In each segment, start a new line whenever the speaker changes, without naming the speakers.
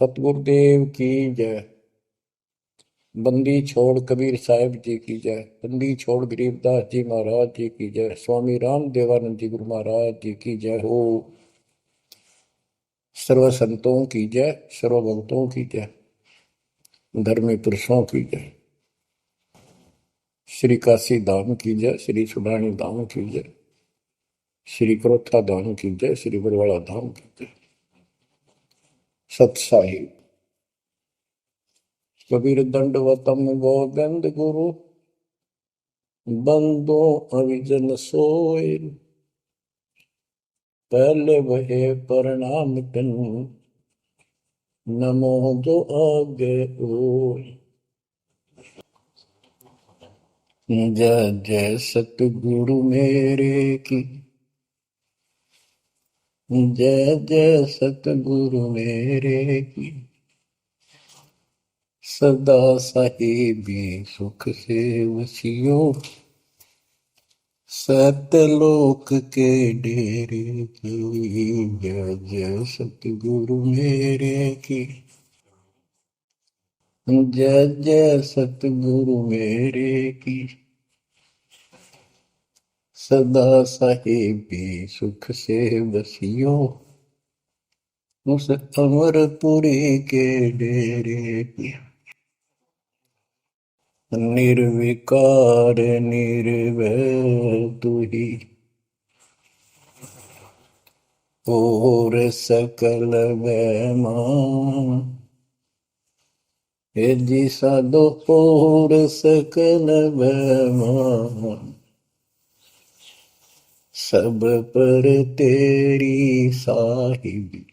सतगुरुदेव की जय। बंदी छोड़ कबीर साहिब जी की जय। बंदी छोड़ गरीबदास जी महाराज जी की जय। स्वामी राम देवानंद जी गुरु महाराज जी की जय हो। सर्व संतों की जय, सर्व भक्तों की जय, धर्मी पुरुषों की जय। श्री काशी धाम की जय, श्री सुडानी धाम की जय, श्री क्रोथा धाम की जय, श्री बरवाड़ा धाम की जय। सत साहिब कबीर दंडवतम गोविंद गुरु बंदो अविजन सोए। पहले वहे प्रणाम कन नमो जो आगे ओ। जय जय सतगुरु मेरे की, जय जय सतगुरु मेरे की। सदा साहिबी सुख से वसियो, सतलोक के डेरे की। जय जय सतगुरु मेरे की, जय जय सतगुरु मेरे की। सदा साहिबी सुख से बसियो, उस अमरपुरी के डेरे की। निर्विकार निर्भय तू ही, और सकल वैमान। हे जी साधो और सकल वैमान। सब पर तेरी साहिबी,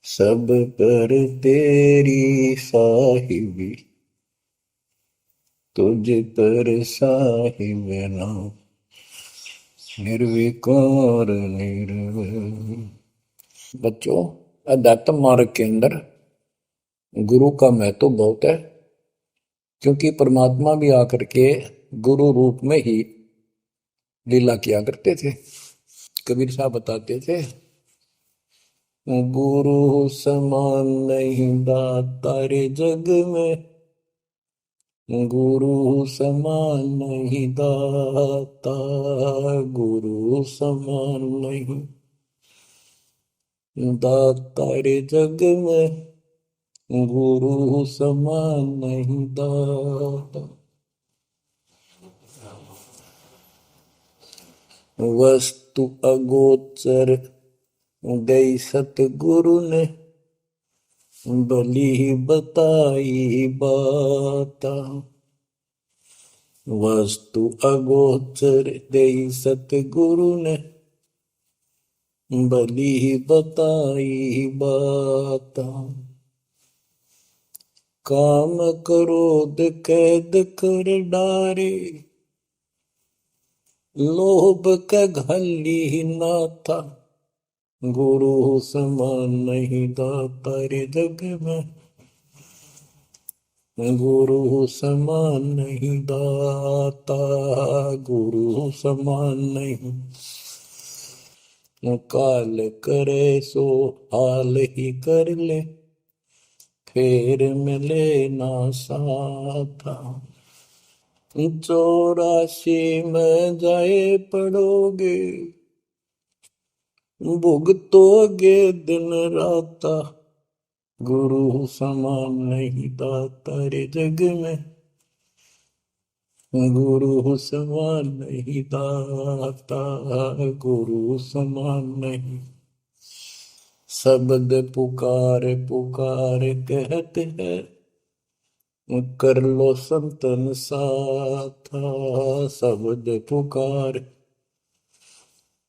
सब पर तेरी साहिबी। तुझ पर साहिब नाम, निर्विकार निर्भय। बच्चों, अध्यात्म मार्ग के अंदर गुरु का महत्व बहुत है, क्योंकि परमात्मा भी आकर के गुरु रूप में ही लीला किया करते थे। कबीर साहब बताते थे, गुरु समान नहीं दाता रे जग में, गुरु समान नहीं दाता, गुरु समान नहीं दाता रे जग में, गुरु समान नहीं दाता। वस्तु अगोचर गई सतगुरु ने, भली बताई बाता। वस्तु अगोचर गई सतगुरु ने, भली बताई बाता। काम क्रोध कैद कर डारे, लोभ का घली ना था, गुरु समान नहीं दाता रे जग में, गुरु समान नहीं दाता, गुरु समान नहीं। काल करे सो हाल ही कर ले, फिर मिले ना साथा। 84 में जाए पड़ोगे, भुगतोगे दिन राता, गुरु समान नहीं दाता रे जग में, गुरु समान नहीं दाता, गुरु समान नहीं। शब्द पुकार पुकार कहते हैं, कर लो संतन साथा। शब्द पुकार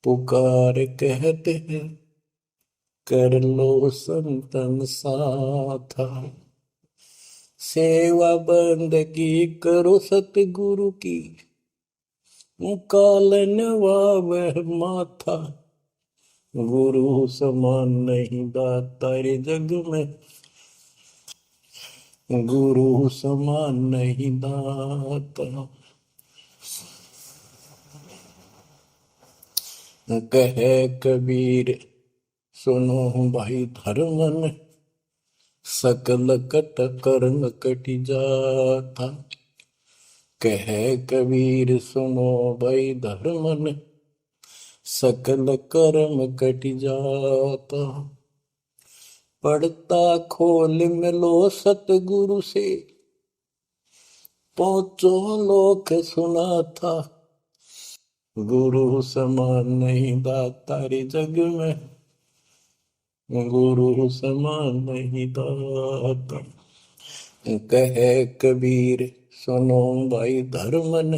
पुकार कहते हैं, कर लो संतन साथा। सेवा बंदगी करो सतगुरु की, कालन वह माथा, गुरु समान नहीं दाता रे जग में, गुरु समान नहीं दाता। कहे कबीर सुनो भाई धर्मन सकल कट कर्म कटि जाता। कह कबीर सुनो भाई धर्मन सकल कर्म कटि जाता। पढ़ता खोल मिलो सतगुरु से पहुंचो लोक सुना था। गुरु समान नहीं दाता रे जग में, गुरु समान नहीं दाता। कहे कबीर सुनो भाई धर्मन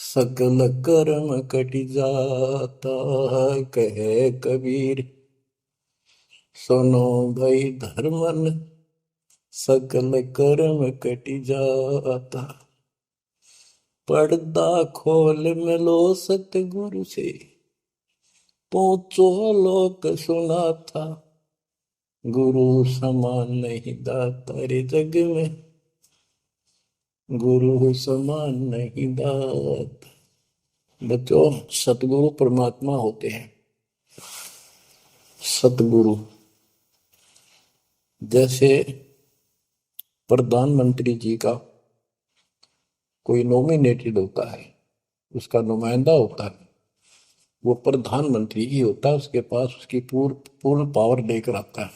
सकल कर्म कटि जाता। कहे कबीर सुनो भाई धर्मन सकल कर्म कटि जाता। पर्दा खोल मिलो सतगुरु से पहुंचो लोक सुना था। गुरु समान नहीं दाता रे जग में, गुरु समान नहीं दाता। बच्चों, सतगुरु परमात्मा होते हैं। सतगुरु जैसे प्रधानमंत्री जी का कोई नॉमिनेटेड होता है, उसका नुमाइंदा होता है, वो प्रधानमंत्री ही होता है, उसके पास उसकी पूर्ण पावर लेकर आता है।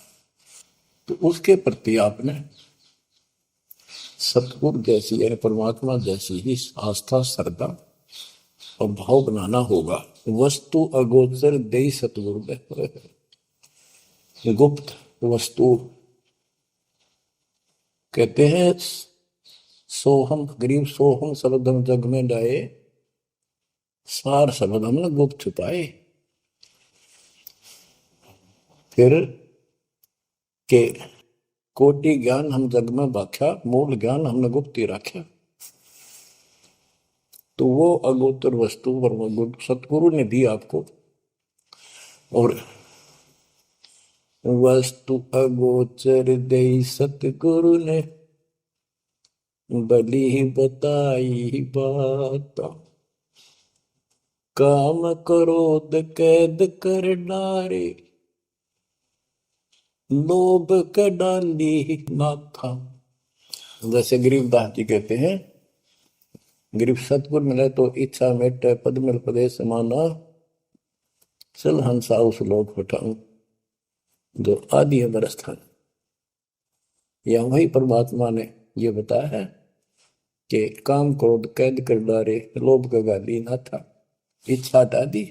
तो उसके प्रति आपने सतगुरु जैसी यानी परमात्मा जैसी ही आस्था, श्रद्धा और भाव बनाना होगा। वस्तु अगोचर दे सतगुरु दे, गुप्त वस्तु कहते हैं। सोहम गरीब सोहम शब्दम जग में डाए, सार शब्द हमने गुप्त छुपाए। फिर के कोटि ज्ञान हम जग में बाख्या, मूल ज्ञान हमने गुप्त ही रखा। तो वो अगोचर वस्तु सतगुरु ने दी आपको। और वस्तु अगोचर दे सतगुरु ने बली बताई बात। काम क्रोध कैद कर डारे, लोभ का डाली नाथा। जैसे गरीबदास जी कहते हैं, गरीब सतगुरु मिले तो इच्छा मेटे, पद मिल पदे समाना, चल हंसा उस लोक उठाऊं जो आदि है बरस्थान। या वही परमात्मा ने ये बताया है कि काम क्रोध कैद कर डारे, लोभ का गाली ना था, इच्छा हटा दी,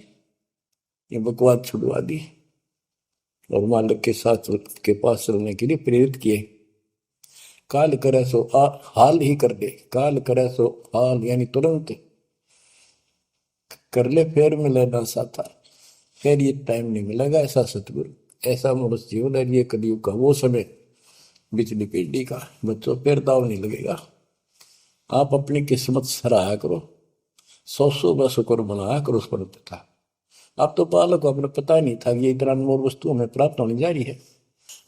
ये बकवाद छुड़वा दी और मालिक के साथ के पास चलने के लिए प्रेरित किए। काल करे सो हाल ही कर दे, काल करे सो हाल यानी तुरंत कर ले, फिर मिले ना साथा, फिर ये टाइम नहीं मिलेगा। ऐसा सतगुरु, ऐसा मनुष्य जीवन है ये कलयुग का वो समय, बिजली पीढ़ी का। बच्चों, फिर दाव नहीं लगेगा। आप अपनी किस्मत सराहा करो, सौ बस शुक्र बनाया करो उस पर था। आप तो बालक को अपने पता नहीं था कि ये इतना अनमोल वस्तु हमें प्राप्त होने जा रही है।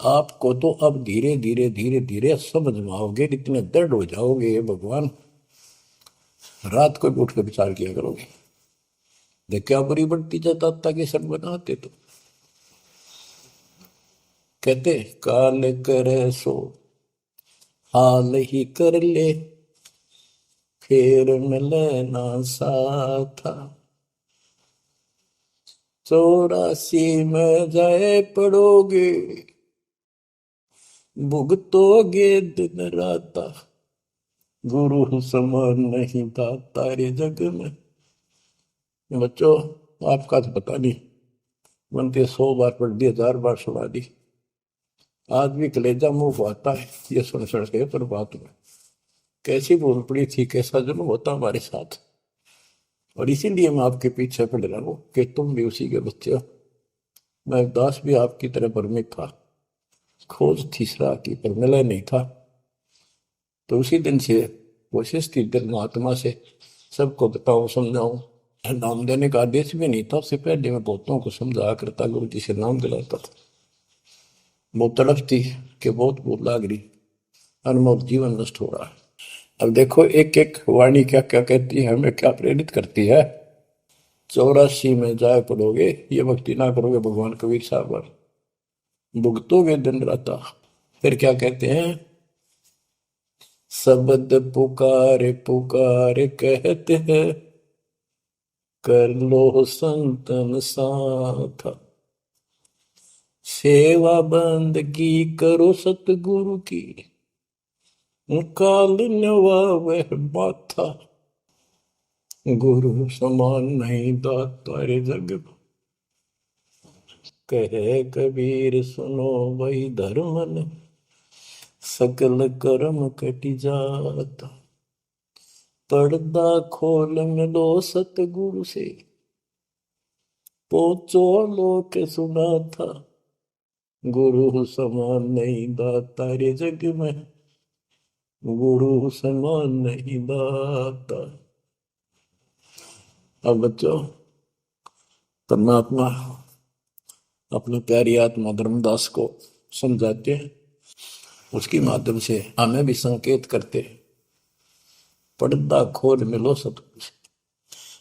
आपको तो अब धीरे धीरे धीरे धीरे समझ में आओगे, इतने दृढ़ हो जाओगे भगवान, रात को भी उठ कर विचार किया करोगे। देख क्या बुरी बढ़ती जाता ताकि सब बनाते। तो कहते काल करे सो हाल ही कर ले, फिर मिले ना साथा। 84 में जाए पड़ोगे, भुगतोगे दिन राता। गुरु समान नहीं दाता रे जग में। बच्चों, आपका तो पता नहीं, बनते 100 बार पढ़ दी, 1000 बार सुना दी, आज भी कलेजा मुंह को आता है ये सुन सुन के। पर बात में कैसी बोल पड़ी थी, कैसा जुल्म होता हमारे साथ। और इसीलिए मैं आपके पीछे पड़ रहा हूं कि तुम भी उसी के बच्चे हो। मैं दास भी आपकी तरह भ्रमित था, खोज थी सराह की पर मिला नहीं था। तो उसी दिन से कोशिश थी दिल आत्मा से सबको बताऊं, समझाऊं। नाम देने का आदेश भी नहीं था, उससे पहले मैं बहुतों को समझाया करता, गुरु जी से नाम दिलाता था। बहुत तड़फ थी कि बहुत भूख लाग रही, अनमोल जीवन नष्ट हो रहा है। अब देखो एक एक वाणी क्या क्या कहती है, हमें क्या प्रेरित करती है। 84 में जाए पड़ोगे, ये भक्ति ना करोगे भगवान कबीर साहब पर, भुगतोगे दिन रात। फिर क्या कहते हैं, शब्द पुकार पुकार कहते हैं, कर लो संतन साथ, सेवा बंदगी करो सतगुरु की, काल नवावे माथा, गुरु समान नहीं दाता रे जग, कहे कबीर सुनो वही धर्म ने, सकल कर्म कटि जाता, पर्दा खोल मिलो सतगुरु से, पहुंचो लोक सुना था, गुरु समान नहीं दाता रे जग में, गुरु समान नहीं दाता। अब बच्चों, परमात्मा अपनी प्यारी आत्मा धर्मदास को समझाते हैं, उसके माध्यम से हमें भी संकेत करते हैं, पर्दा खोल मिलो सतगुरु से,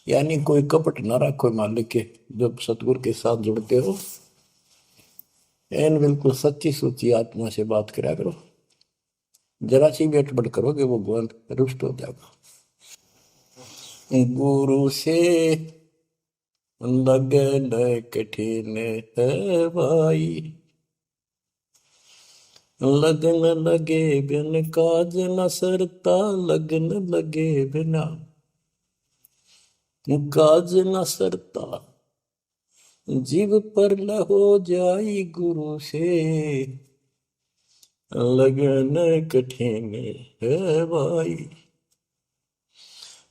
यानी कोई कपट ना रखो मालिक के, जब सतगुरु के साथ जुड़ते हो एन बिल्कुल सच्ची सुच्ची आत्मा से बात करा करो, जरा सी भी अटपट करोगे वो भगवान रुष्ट हो जाएगा। गुरु से लगन कठिन है भाई, लगन लगे बिन काज न सरता, लगन लगे बिना काज न सरता, जीव पर हो जाई गुरु से, लगन कठिन है भाई।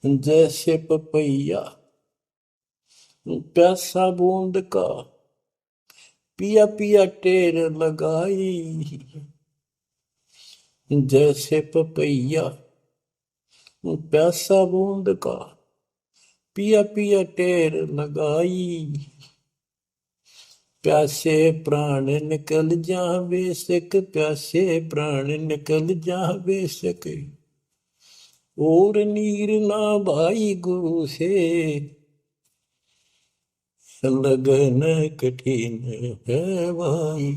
जैसे पपैया प्यासा बूंद का, पिया पिया टेर लगाई, जैसे पपैया प्यासा बूंद का, पिया पिया टेर लगाई, प्यासे प्राण निकल जा बेशक, प्यासे प्राण निकल जा बेशक, और नीर ना भाई गुरु से, लगन कठिन है भाई।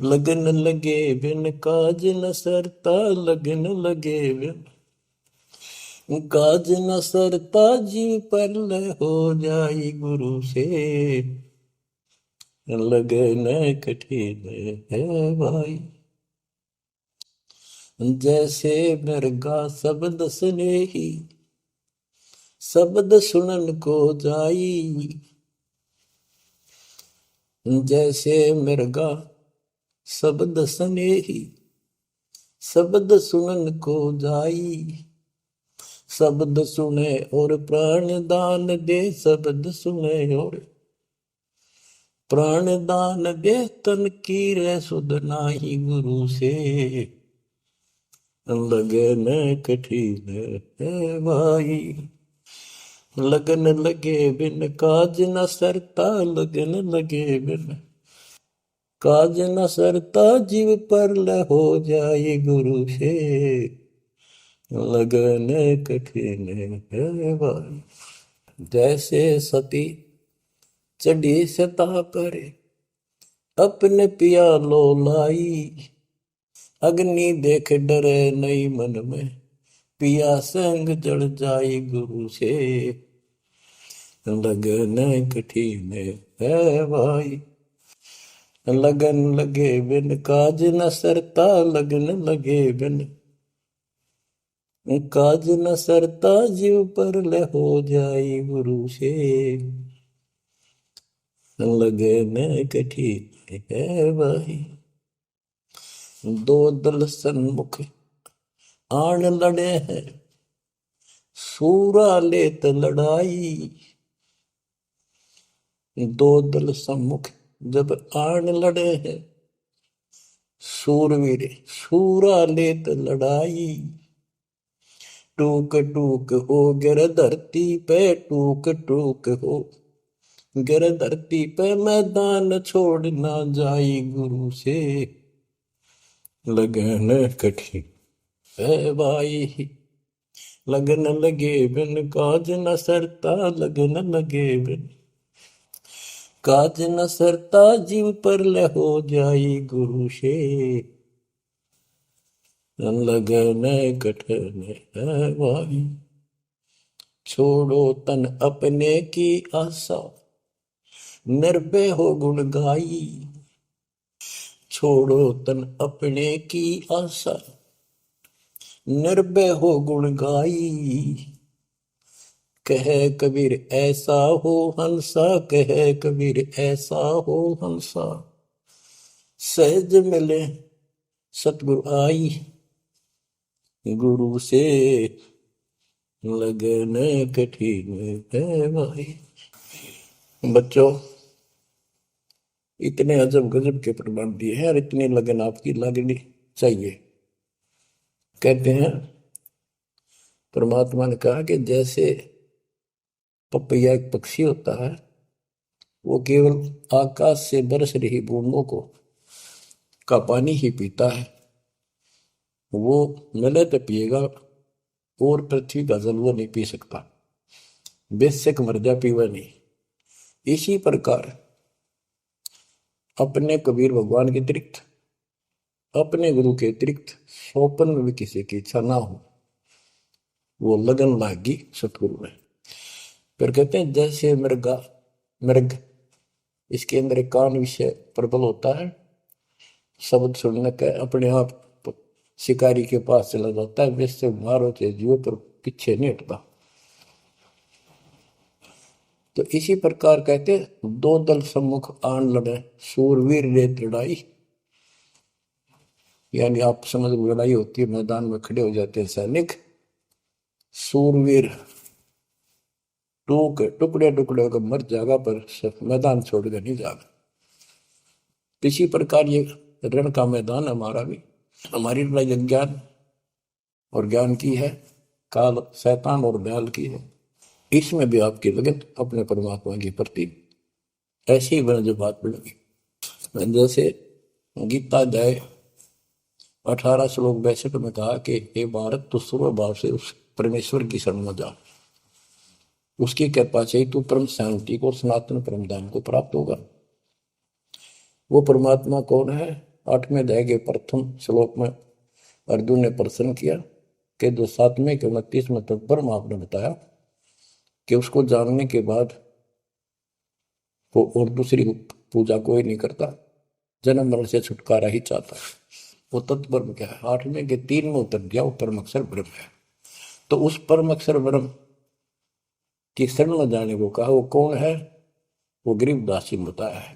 लगन लगे बिन काज न सरता, लगन लगे बिन काज न सरता, जीव पर हो जाई गुरु से, लगन कठिन है भाई। जैसे मृगा शब्द स्नेही, शब्द सुनन को जाई, जैसे मृगा शब्द स्नेही, शब्द सुनन को जाई, शब्द सुने और प्राण दान दे, शब्द सुने और प्राण दान दे, तन की रे सुध नाही गुरु से, लगन कठिन है भाई। लगन लगे बिन काज न सरता, लगन लगे बिन काज न सरता, जीव पर हो जाए गुरु से, लगन कठिन है भाई। जैसे सती चढ़ी सता करे, अपने पिया लो लाई, अग्नि देख डरे नहीं मन में, पिया संग जड़ जाई गुरु से, लगन कठिन है भाई। लगन लगे बिन काज न सरता, लगन लगे बिन काज न सरता, जीव पर हो जाई गुरु से, लगन कठिन है भाई। दो दल सन्मुख आन लड़े हैं, सूरा लेत लड़ाई, दो दल सम्मुख जब आन लड़े हैं, सूरवीर सूरा लेत लड़ाई, टूक टूक हो गिर धरती पे, टूक टूक हो गिर धरती पे, मैदान छोड़ ना जाई गुरु से, लगन कठिन है भाई। लगन लगे बिन काज न सरता, लगन लगे बिन काज न सरता, जीव पर ले हो जाई गुरु से, लगन कठन है भाई। छोड़ो तन अपने की आशा, निर्भय हो गुण गाई। छोड़ो तन अपने की आशा, निर्भय हो गुण गाई। कहे कबीर ऐसा हो हंसा, कहे कबीर ऐसा हो हंसा, सहज मिले सतगुरु आई। गुरु से लगन कठिन है भाई। बच्चों, इतने अजब गजब के प्रमाण दिए हैं और इतनी लगन आपकी लगनी चाहिए। कहते हैं परमात्मा ने कहा कि जैसे पपैया एक पक्षी होता है, वो केवल आकाश से बरस रही बूंदों को का पानी ही पीता है, वो मिले तो पिएगा, और पृथ्वी का जल वो नहीं पी सकता, बेशक मर जा पीवा नहीं। इसी प्रकार अपने कबीर भगवान के अतिरिक्त, अपने गुरु के अतिरिक्त सोपन में भी किसी की इच्छा ना हो, वो लगन लागी सतगुरु में। फिर कहते हैं जैसे मृगा, मृग इसके अंदर एक कान विषय प्रबल होता है, शब्द सुनने का अपने आप शिकारी के पास चला जाता है, वैसे मारो चाहे जीव पर पीछे नहीं हटता। तो इसी प्रकार कहते दो दल सम्मुख आन लड़े, सूरवीर रे लड़ाई। यानी आप समझ लड़ाई होती है, मैदान में खड़े हो जाते हैं सैनिक, सूरवीर टुकड़े टुकड़े होकर मर जाएगा, पर मैदान छोड़कर नहीं जाएगा। इसी प्रकार ये रण का मैदान हमारा भी, हमारी लड़ाई अज्ञान और ज्ञान की है, काल शैतान और दयाल की है। इसमें भी आपकी लगन अपने परमात्मा के प्रति ऐसी ही बने जो बात बढ़ेगी। जैसे गीता अध्याय 18 श्लोक 62 में कहा कि हे भारत, तू सर्व भाव से उस परमेश्वर की शरण में जा, उसकी कृपा से तू परम शांति को और सनातन परम धाम को प्राप्त होगा। वो परमात्मा कौन है? 8वें अध्याय के प्रथम श्लोक में अर्जुन ने प्रश्न किया कि जो 7वें के 29वें तक परम आपने बताया कि उसको जानने के बाद वो और दूसरी पूजा कोई नहीं करता, जन्म मरण से छुटकारा ही चाहता है। वो तत्पर क्या है? 8वें के 3 में उतर दिया, वो परम अक्षर ब्रह्म है। तो उस परम अक्षर ब्रह्म की शरण में जाने को कहा। वो कौन है? वो गरीबदास जी ने बताया है।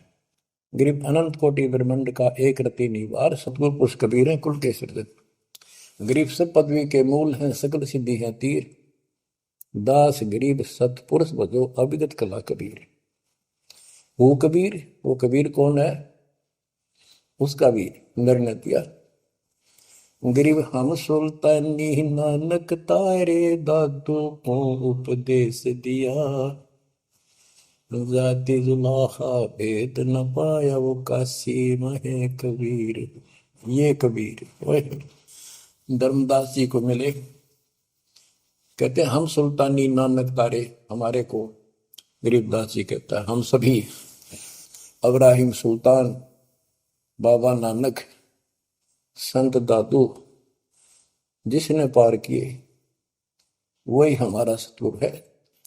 गरीब अनंत कोटि ब्रह्मांड का एक रति निवार, सतगुरु पुरुष कबीर है कुल के सृजन। गरीब सब पदवी के मूल हैं, सकल सिद्धि है तीर, दास गरीब सतपुरुष बजो अविगत कला कबीर। वो कबीर, वो कबीर कौन है? उसका भी निर्णय दिया। गरीब हम सुल्तानी नानक तारे, दादू को उपदेश दिया, जाति जुलाहा भेद न पाया, वो काशी महे कबीर। ये कबीर धर्मदास जी को मिले, कहते हम सुल्तानी नानक तारे, हमारे को गरीबदास जी कहता है हम सभी अब्राहिम सुल्तान, बाबा नानक, संत दादू जिसने पार किए वही हमारा सतगुरु है।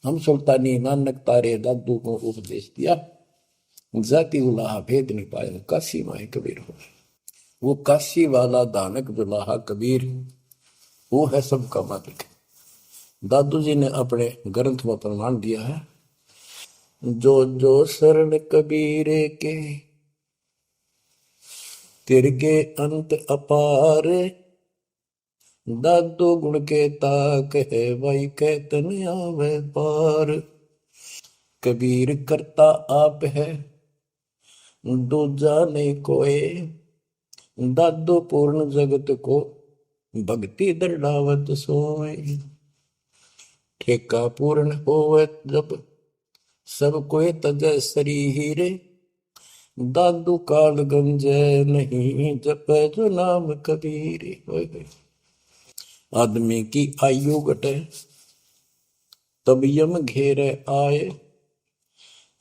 हम सुल्तानी नानक तारे, दादू को उपदेश दिया, जाति उलाहा भेद नहीं पाया, काशी माए कबीर हो। वो काशी वाला दानक दुलाहा कबीर, वो है सबका मालिक। दादू जी ने अपने ग्रंथ में प्रमाण दिया है, जो जो शरण कबीरे के, तिरगे अंत अपार, दादू गुण के ताक है, भाई कहतन आवे पार। कबीर करता आप है, दूजा नहीं कोई, दादू पूर्ण जगत को, भक्ति दृढ़ावत सोए। ठेका पूर्ण होवे जब, सब कोई तजय शरीर, दादू काल गंजय नहीं, जप जो नाम कबीर। आदमी की आयु घटे, तब यम घेरे आए।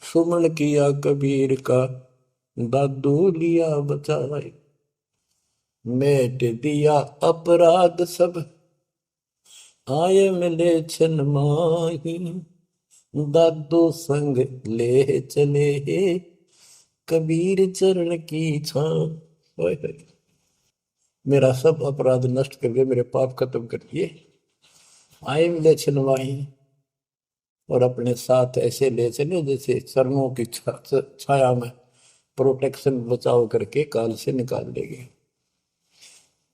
सुमन किया कबीर का, दादू लिया बचाए। मेट दिया अपराध सब, आए मिले छिन माही। दादू संग ले चले, कबीर चरण की छां। मेरा सब अपराध नष्ट कर दिए, मेरे पाप खत्म कर दिए। आए मिले छिन माही, और अपने साथ ऐसे ले चले जैसे चरणों की छाया में प्रोटेक्शन बचाव करके काल से निकाल देंगे।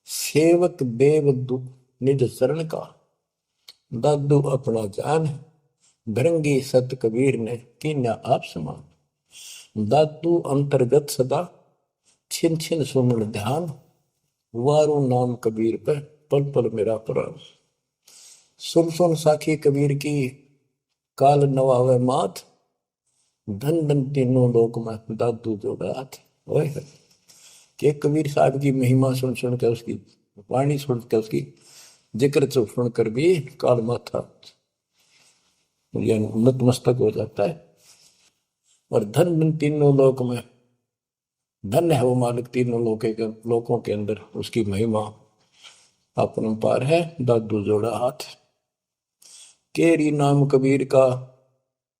सेवक देव निज शरण का, दादू अपना जान। भृंगी सत कबीर ने कीन्या आप समान। दादू अंतर्गत सदा, छिन छिन सुमन ध्यान। वारू नाम कबीर पे, पल पल मेरा प्राण। सुन सुन साखी कबीर की, काल नवावे मात। धन धन तीनों लोक में, दादू जोड़ा हाथ। कि कबीर साहब की महिमा सुन सुन के, उसकी वाणी सुन के, उसकी जिक्र सुन कर भी काल माथा नतमस्तक हो जाता है। और धन धन तीनों लोक में, धन है वो मालिक तीनों लोकों के अंदर, उसकी महिमा अपरंपार है। दादू जोड़ा हाथ। केरी नाम कबीर का,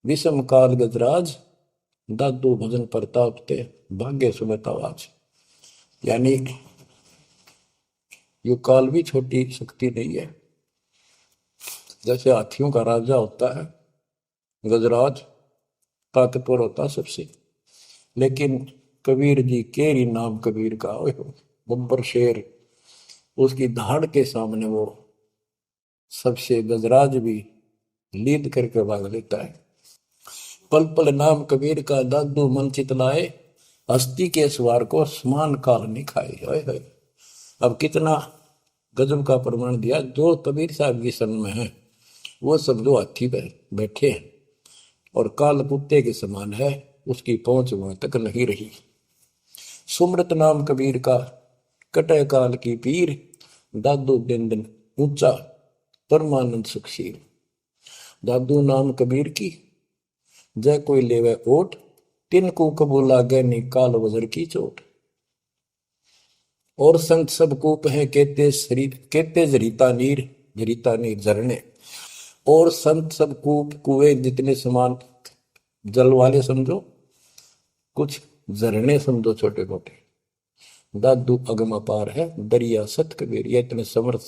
विषम काल गजराज। दादू भजन प्रताप ते, भाग्य सुमित आवाज। यानी ये काल भी छोटी शक्ति नहीं है। जैसे हाथियों का राजा होता है गजराज, ताकतवर होता है सबसे, लेकिन कबीर जी, केरी नाम कबीर का, बब्बर शेर, उसकी धाड़ के सामने वो सबसे गजराज भी लीद करके भाग लेता है। पल पल नाम कबीर का, दादू मन चितलाए। हस्ती के सवार को समान काल नहीं खाए। अब कितना गजब का प्रमाण दिया। जो कबीर साहब की शरण में है वो सब जो हाथी पर बैठे हैं और काल कुत्ते के समान है, उसकी पहुंच वहां तक नहीं रही। सुमृत नाम कबीर का, कटे काल की पीर। दादू दिन दिन ऊंचा, परमानंद सुखशील। दादू नाम कबीर की, जय कोई लेवे ओट। तिनको कबूल लागे नी, काल वजर की चोट। और संत सब कूप है, कहते शरीर कहते जरीता नीर झरने। और संत सब कूप कुएं जितने समान, जल वाले समझो, कुछ झरने समझो छोटे मोटे। दादू अगम अपार है, दरिया सत कबीर। ये इतने समर्थ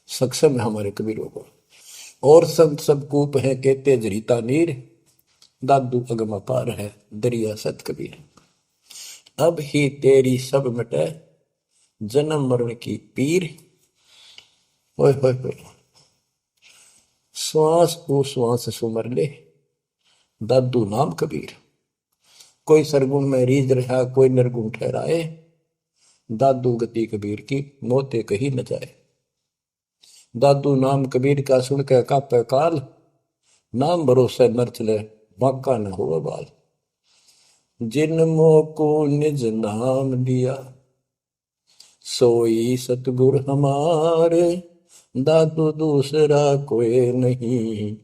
सक्षम है हमारे कबीरों को। और संत सब कूप है, कहते जरीता नीर। दादू अगम अपार है, दरिया सत कबीर। अब ही तेरी सब मिटे, जन्म मरण की पीर। ओए होए होए, श्वास को श्वास सुमर ले, दादू नाम कबीर। कोई सरगुण में रीझ रहा, कोई निर्गुण ठहराए। दादू गति कबीर की, मोते कही न जाए। दादू नाम कबीर का, सुन के कापे काल। नाम भरोसे नर चले, बांका न हो बाल। जिन मोको निज नाम दिया, सोई सतगुर हमारे। दादू दूसरा कोई नहीं,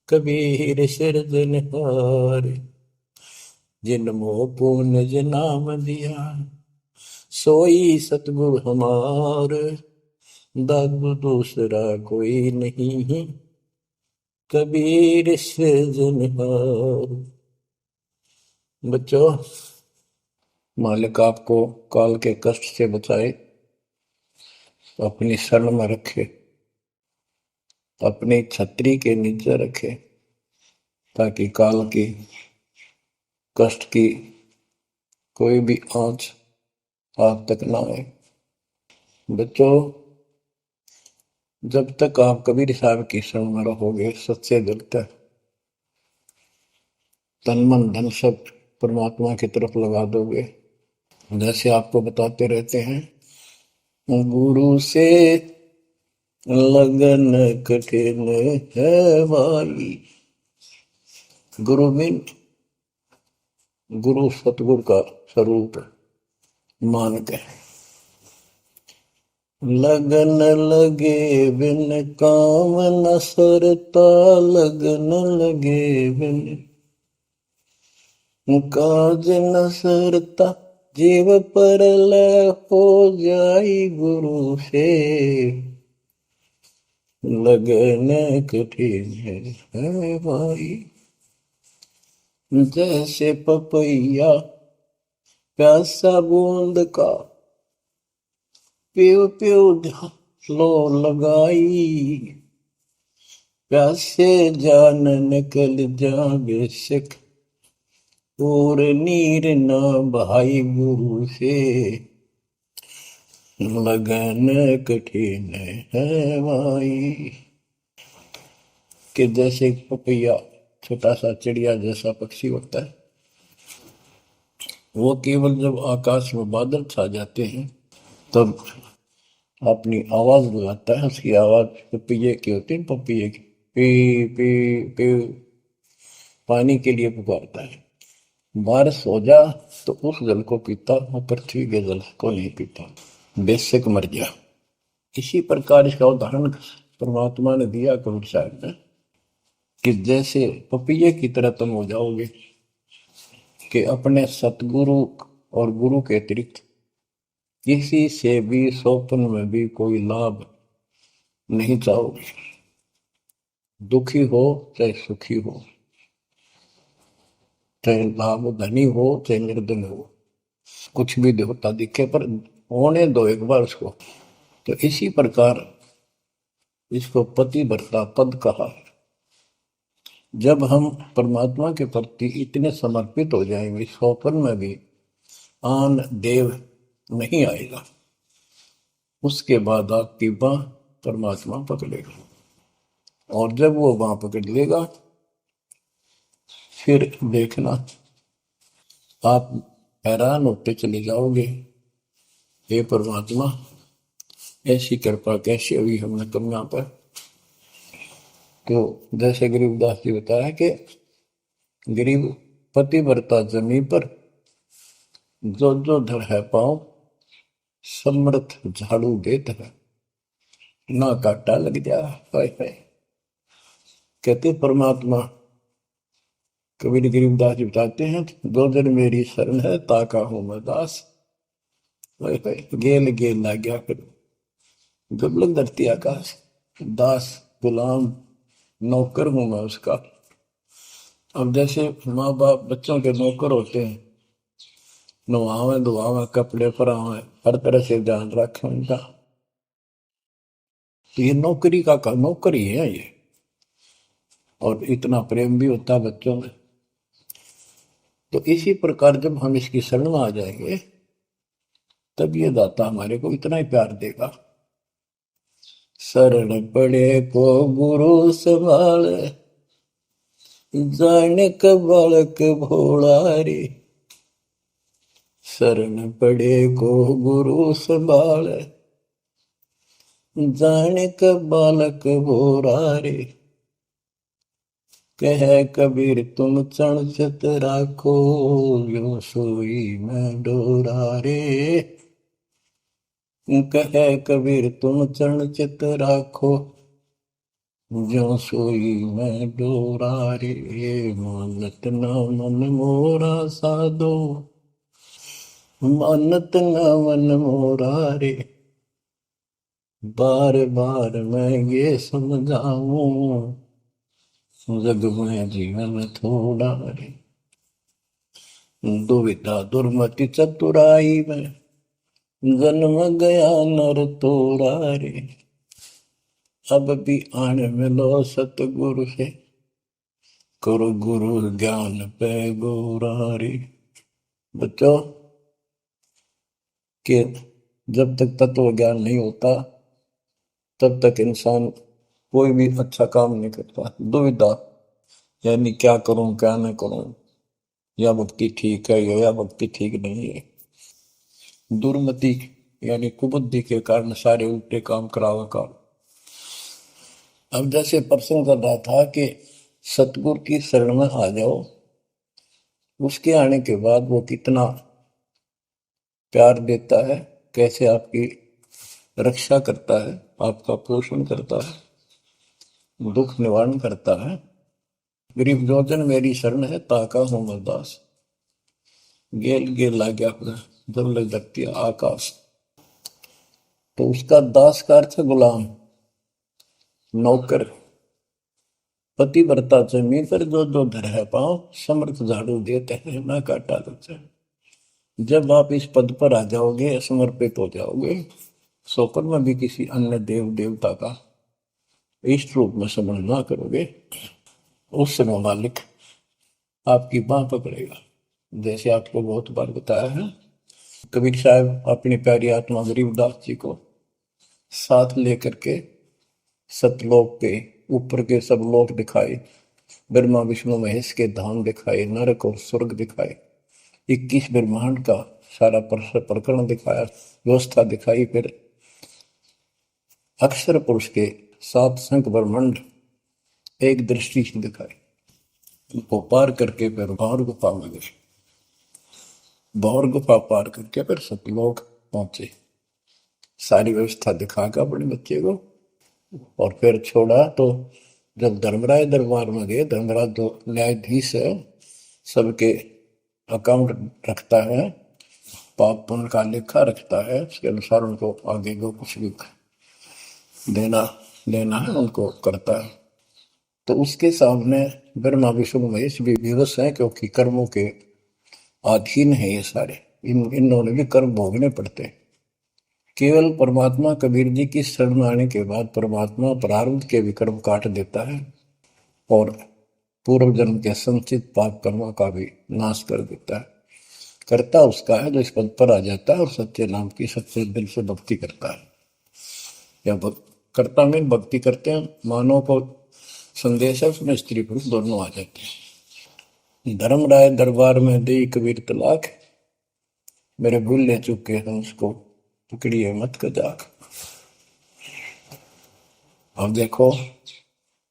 कबीर सिरजनहार। जिन मोको निज नाम दिया, सोई सतगुर हमार। दादू दूसरा कोई नहीं, कबीर सिरजनहार। बच्चों, मालिक आपको काल के कष्ट से बचाए, अपनी शरण में रखे, अपनी छतरी के नीचे रखे, ताकि काल की कष्ट की कोई भी आंच आप तक ना आए। बच्चों, जब तक आप कबीर साहब की शरण में रहोगे, सच्चे दिल तक तन मन धन सब परमात्मा की तरफ लगा दोगे। जैसे आपको बताते रहते हैं, गुरु से लगन कठिन है भाई। गुरु मीन गुरु सतगुरु का स्वरूप मान के, लगन लगे बिन काम न सरता, लगन लगे बिन काज न सरता, जीव पर लय हो जाई गुरु से, लगन कठिन है भाई। जैसे पपैया प्यासा बूंद का, प्यू प्यू लो लगाई, प्यासे जान निकल जा बेशक, और नीर न भाई गुरु से, लगन कठिन है भाई। कि जैसे पपैया छोटा सा चिड़िया जैसा पक्षी होता है, वो केवल जब आकाश में बादल छा जाते हैं तब अपनी आवाज लगाता है। उसकी आवाज पपैये की होती है, पपैये की पी पी पी, पानी के लिए पुकारता है। बारिश हो जा तो उस जल को पीता, वो पृथ्वी के जल को नहीं पीता, बेशक मर जा। इसी प्रकार इसका उदाहरण परमात्मा ने दिया कबीर साहब ने, कि जैसे पपैये की तरह तुम हो जाओगे कि अपने सतगुरु और गुरु के अतिरिक्त किसी से भी स्वप्न में भी कोई लाभ नहीं चाहोगे। दुखी हो चाहे सुखी हो, चाहे लाभ धनी हो चाहे निर्धन हो, कुछ भी देवता दिखे पर होने दो एक बार उसको। तो इसी प्रकार इसको पतिव्रता पद कहा। जब हम परमात्मा के प्रति इतने समर्पित हो जाएंगे, स्वप्न में भी आन देव नहीं आएगा, उसके बाद आपकी बाह परमात्मा पकड़ेगा। और जब वो बाह पकड़ लेगा, फिर देखना आप हैरान होते चले जाओगे, हे परमात्मा ऐसी कृपा कैसे हुई हमने तुम पर। तो जैसे गरीबदास जी बताया कि गरीब पतिव्रता जमी पर, जो जो धड़ है पाओ, समर्थ झाड़ू देत है, ना काटा लग जा। हाय हाय। कहते परमात्मा कबीर गरीबदास जी बताते हैं, दो दिन मेरी शरण है ताका हूं मैं दास। हाय हाय, गेल गेल ला गया फिर गबलन धरती आकाश, दास गुलाम नौकर हूं मैं उसका। अब जैसे माँ बाप बच्चों के नौकर होते हैं, नवावे धुआवे कपड़े परावे हर तरह से ध्यान रखें उनका, तो ये नौकरी का नौकर ही है ये। और इतना प्रेम भी होता है बच्चों में। तो इसी प्रकार जब हम इसकी शरण में आ जाएंगे, तब ये दाता हमारे को इतना ही प्यार देगा। शरण पड़े को गुरु संभाले, जाने का बालक भोला रे। शरण पड़े को गुरु संभाले, जाने का बालक भोला रे। कह कबीर तुम चण चित राखो, यो सोई मैं डोरा रे। कह कबीर तुम चरण चित राखो, जो सोई मैं डोरा रे। मानत न मन मोरा साधो, मानत न मन मोरा रे। बार बार मैं ये समझाऊं, जग में जीवन थोड़ा रे। दुविधा दुर्मति चतुराई में, जन्म गया नर तोड़ा रे। अब भी आन मिलो सतगुरु से, करो गुरु ज्ञान पे गोरा रे। बच्चों कि जब तक तत्व ज्ञान नहीं होता, तब तक इंसान कोई भी अच्छा काम नहीं करता। दुविधा यानी क्या करूं क्या न करूं, या भक्ति ठीक है या भक्ति ठीक नहीं है। दुर्मति यानी कुबुद्धि के कारण सारे उल्टे काम करावा काम। अब जैसे प्रश्न कर रहा था कि सतगुरु की शरण में आ जाओ, उसके आने के बाद वो कितना प्यार देता है, कैसे आपकी रक्षा करता है, आपका पोषण करता है, दुख निवारण करता है। गरीब जोजन मेरी शरण है, ताका हूं मैं दास। गेल गेल ला गया अपना, जब लग जाती है आकाश। तो उसका दास का अर्थ है गुलाम, नौकर। पतिव्रता जमी पर जो जो धर है पाँव, समर्थ झाड़ू देते हैं ना काटा देते हैं। जब आप इस पद पर आ जाओगे, समर्पित हो जाओगे, सोपर में भी किसी अन्य देव देवता का इष्ट रूप में समझ ना करोगे, उस समय मालिक आपकी बाह पकड़ेगा। जैसे आपको बहुत बार बताया है, कबीर साहब अपनी प्यारी आत्मा गरीबदास जी को साथ लेकर के सतलोक पे ऊपर के सब लोक दिखाए, ब्रह्मा विष्णु महेश के धाम दिखाए, नरक और स्वर्ग दिखाए, 21 ब्रह्मांड का सारा प्रकरण दिखाया, व्यवस्था दिखाई। फिर अक्षर पुरुष के 7 संख ब्रह्मांड एक दृष्टि से दिखाए। उनको पार करके फिर भौर गुफा में गए, भौर गुफा पार करके फिर सतलोक पहुंचे, सारी व्यवस्था दिखाकर अपने बच्चे को, और फिर छोड़ा। तो जब धर्मराय दरबार में गए, धर्मराज जो न्यायाधीश है, सबके अकाउंट रखता है, पाप पुण्य का लेखा रखता है, उसके अनुसार उनको आगे को कुछ भी देना लेना है उनको करता है। तो उसके सामने ब्रह्मा विष्णु महेश भी विवश हैं, क्योंकि कर्मों के अधीन है ये सारे, इन्होंने भी कर्म भोगने पड़ते हैं। केवल परमात्मा कबीर जी की शरण में आने के बाद परमात्मा प्रारब्ध के भी कर्म काट देता है और पूर्व जन्म के संचित पाप कर्मों का भी नाश कर देता है। करता उसका है जो इस पद पर आ जाता है और सच्चे नाम की सच्चे दिल से भक्ति करता है। या करता में भक्ति करते हैं, मानव को संदेश है, उसमें स्त्री पुरुष दोनों आ जाते हैं। धर्मराय दरबार में दे कबीर तलाक, मेरे भूल ले चुके हैं उसको पकड़िए मत कजाक। अब देखो,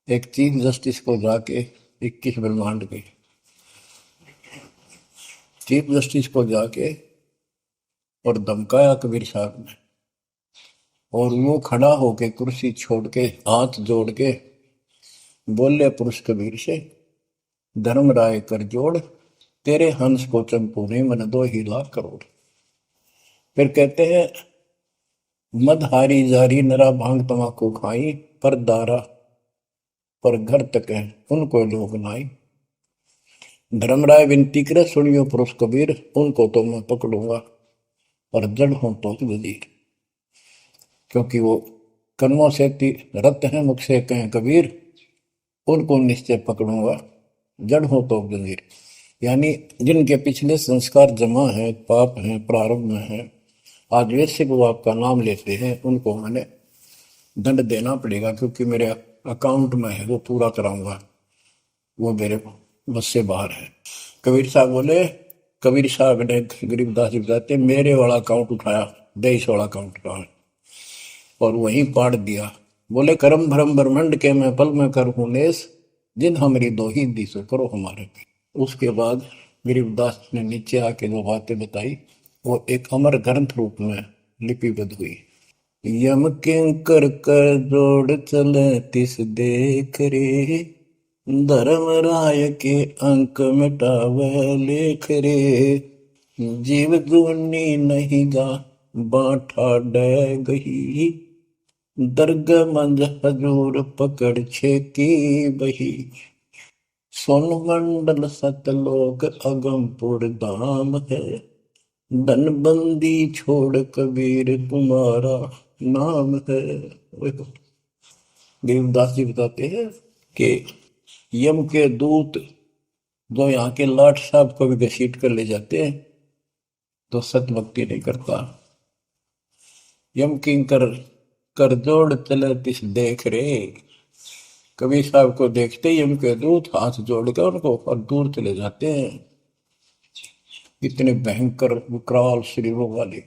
एक चीफ जस्टिस को जाके 21 ब्रह्मांड के चीफ जस्टिस को जाके और धमकाया कबीर साहब ने, और वो खड़ा होके कुर्सी छोड़ के हाथ जोड़ के बोले पुरुष कबीर से, धर्म राय कर जोड़, तेरे हंस को चंपू ने मन 2 ही लाख करोड़। फिर कहते हैं, मद हारी जारी नरा भांग तमाकू खाई, पर दारा पर घर तक है उनको लोग नाई। धर्मराय विनती करे, सुनियो पुरुष कबीर, उनको तो मैं पकड़ूंगा और जड़ हूं तो वजीर। क्योंकि वो कर्मों से रत है, मुख से कहें कबीर, उनको निश्चय पकड़ूंगा, जड़ हो तो वजीर। यानी जिनके पिछले संस्कार जमा है, पाप है, प्रारंभ में है, आज वैसे वो आपका नाम लेते हैं, उनको मैंने दंड देना पड़ेगा, क्योंकि मेरे अकाउंट में है, वो पूरा कराऊंगा, वो मेरे बस से बाहर है। कबीर साहब बोले, कबीर साहब ने गरीबदास जी बताते, मेरे वाला अकाउंट उठाया, 23 वाला अकाउंट उठाया और वहीं पाड़ दिया। बोले, करम भरम ब्रह्मंड के मैं पल में कर हूं नेस, जिन हमारी 2 ही दी सो करो हमारे पे। उसके बाद गरीबदास ने नीचे आके जो बातें बताई, वो एक अमर ग्रंथ रूप में लिपिबद्ध हुई। यम किंकर कर जोड़ चले तिस देख रे, धर्म राय के अंक मिटावे लेख रे, जीव जूनी नहीं गा बाठा डे गही, दर्ग मंज हजूर पकड़ छे की बही, सोन मंडल सतलोक अगमपुर धाम है, धनबंदी छोड़ कबीर तुम्हारा नाम है। गरीबदास जी बताते हैं कि यम के दूत जो यहाँ के लाट साहब को भी घसीट कर ले जाते हैं, तो सत भक्ति नहीं करता। यम किंकर कर जोड़ चले तिस देख रे, कबीर साहब को देखते ही यम के दूत हाथ जोड़कर उनको और दूर चले जाते हैं। इतने भयंकर विकराल शरीरों वाले।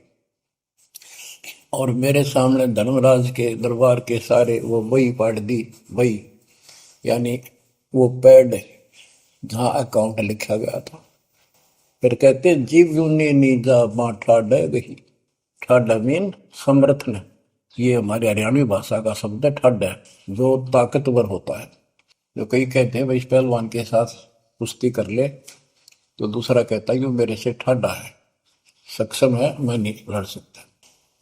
और मेरे सामने धर्मराज के दरबार के सारे वो बही पाड़ दी, बही यानी वो पैड जहां अकाउंट लिखा गया था। फिर कहते, जीव यूनी नीजा मां ठाडा गही, ठाडा मीन समर्थ ने, ये हमारी हरियाणवी भाषा का शब्द है, ठड है, जो ताकतवर होता है। जो कई कहते हैं भाई इस पहलवान के साथ कुश्ती कर ले, तो दूसरा कहता है कि वो मेरे से ठाडा है, सक्षम है, मैं नहीं लड़ सकता।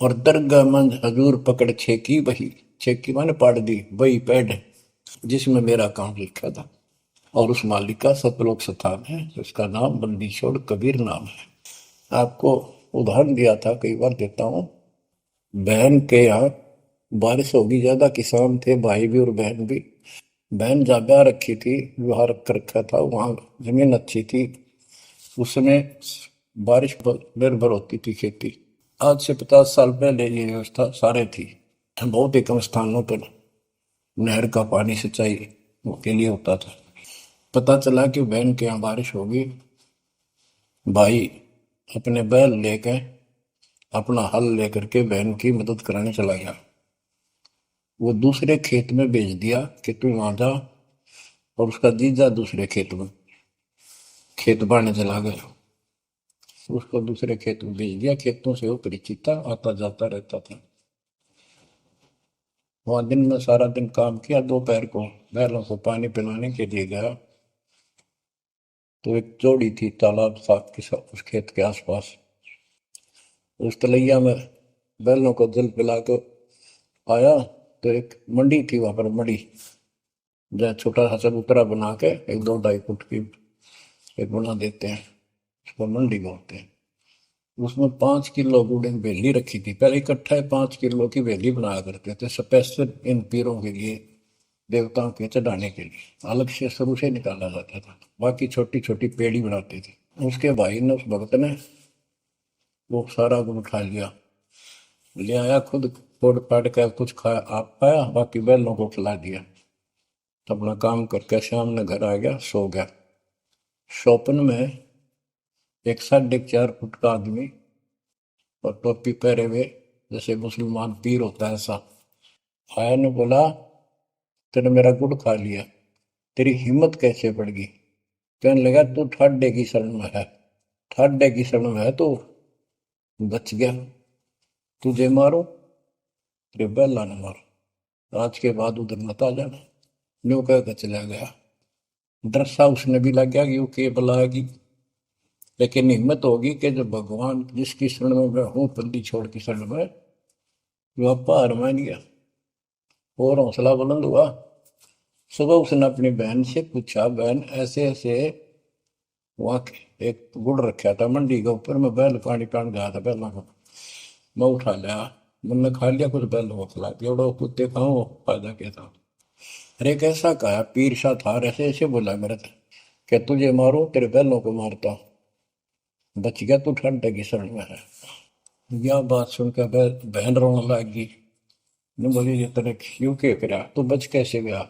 और दरगाह मंद हजूर पकड़ छेकी वही, छेकी मैंने पाड़ दी वही पैड जिसमें मेरा काम लिखा था। और उस मालिक का सतलोक स्थान है, उसका नाम बंदी छोड़ कबीर नाम है। आपको उदाहरण दिया था, कई बार देता हूँ। बहन के यहाँ बारिश होगी ज्यादा, किसान थे भाई भी और बहन भी। बहन जहाँ ब्याह रखी थी, विवाह कर रखा था, वहां जमीन अच्छी थी। उस समय बारिश पर निर्भर होती थी खेती। आज से 50 साल पहले ये व्यवस्था सारे थी। बहुत ही कम स्थानों पर नहर का पानी सिंचाई के लिए होता था। पता चला कि बहन के यहाँ बारिश होगी, भाई अपने बैल लेकर, अपना हल लेकर के बहन की मदद कराने चला गया। वो दूसरे खेत में भेज दिया कि तू वहां जा, और उसका जीजा दूसरे खेत में खेत बाड़ने चला गया। उसको दूसरे खेत में भेज दिया, खेतों से वो परिचित था, आता जाता रहता था। वहां दिन में सारा दिन काम किया, दोपहर को बैलों को पानी पिलाने के लिए गया, तो एक जोड़ी थी तालाब साथ के साथ उस खेत के आसपास। उस तलैया में बैलों को जल पिला के आया, तो एक मंडी थी वहां पर, मंडी जहाँ छोटा सा चबूतरा बना के एक 2-2.5 फुट की एक बना देते हैं, उसको मंडी बोलते हैं। उसमें 5 किलो गुड़ की बेली रखी थी, पहले इकट्ठा 5 किलो की बेली बनाया करते थे स्पेशल इन पीरों के लिए, देवताओं के चढ़ाने के लिए अलग से शुरू से निकाला जाता था। बाकी छोटी छोटी पेड़ी बनाते थे। उसके भाई ने, उस भक्त ने, वो सारा गुड़ उठा लिया, ले आया खुद, फोड़ फाड़ कर कुछ खाया, आप खाया, बाकी बैलों को खिला दिया। अपना काम करके शाम में घर आ गया, सो गया। स्वप्न में एक 4.5 फुट का आदमी और टोपी पहरे हुए, जैसे मुसलमान पीर होता है ऐसा, आया ने बोला, तेने मेरा गुड़ खा लिया, तेरी हिम्मत कैसे बढ़ गई? कहने लगा, तू ठाडे की शरण में है, ठाडे की शरण में है तो बच गया, तुझे मारो, तेरे बेला न मारो, आज के बाद उधर मत आ जाना। न्यू कहकर चला गया। डरसा उसने भी लग गया कि वो के बलागी, लेकिन हिम्मत होगी कि जब भगवान जिसकी शरण में मैं हूँ, बंदी छोड़ की शरण में, वो आपा हार मान गया और हौसला बुलंद हुआ। सुबह उसने अपनी बहन से पूछा, बहन ऐसे ऐसे, वहां एक गुड़ रखा था मंडी के ऊपर, मैं बैल पानी पान गया था बैलों को, मैं उठा लिया, मैंने खा लिया, कुछ बैलों को खिला दिया, और कुत्ते खाओ फायदा क्या था? अरे कैसा कहा, पीर शाह था ऐसे ऐसे बोला मेरे से, क्या तुझे मारो, तेरे बैलों को मारता, बच गया तू ठंड की शरण में है। यह बात सुनकर बहन रोने लगी। ने बोली, ये तेरे क्यों के करा, तू बच कैसे गया?